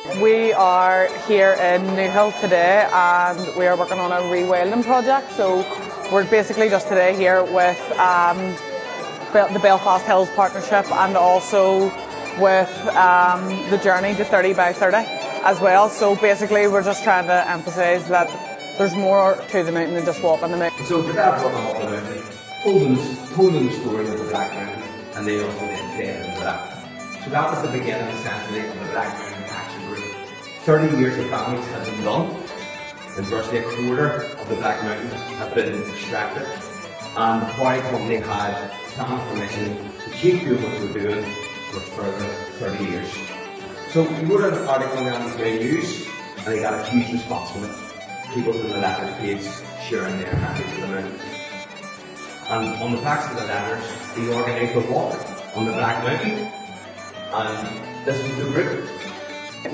We are here in Newhill today and we are working on a rewilding project. So we're basically just today here with the Belfast Hills Partnership and also with the journey to 30 by 30 as well. So basically we're just trying to emphasise that there's more to the mountain than just walking the mountain. So for that walking up the mountain, told them the story of the Black Mountain and they also then fed into that. So that was the beginning essentially of the Black Mountain Action Group. 30 years of families had been done, and virtually a quarter of the Black Mountain had been extracted. And the quarry company had planned permission to keep doing what they were doing for a further 30 years. So we wrote an article on the Sky News, and they got a huge response from it. People from the letters page sharing their memories of the mountain. And on the backs of the letters, they organised a walk on the Black Mountain, and this was the route.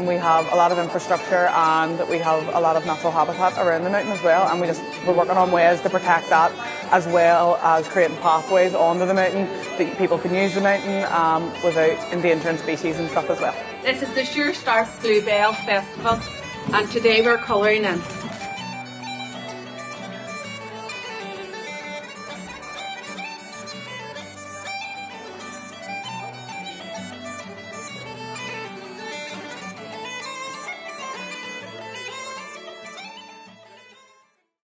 We have a lot of infrastructure and we have a lot of natural habitat around the mountain as well, and we're working on ways to protect that as well as creating pathways onto the mountain that people can use the mountain without endangering species and stuff as well. This is the Sure Start Bluebell Festival and today we're colouring in.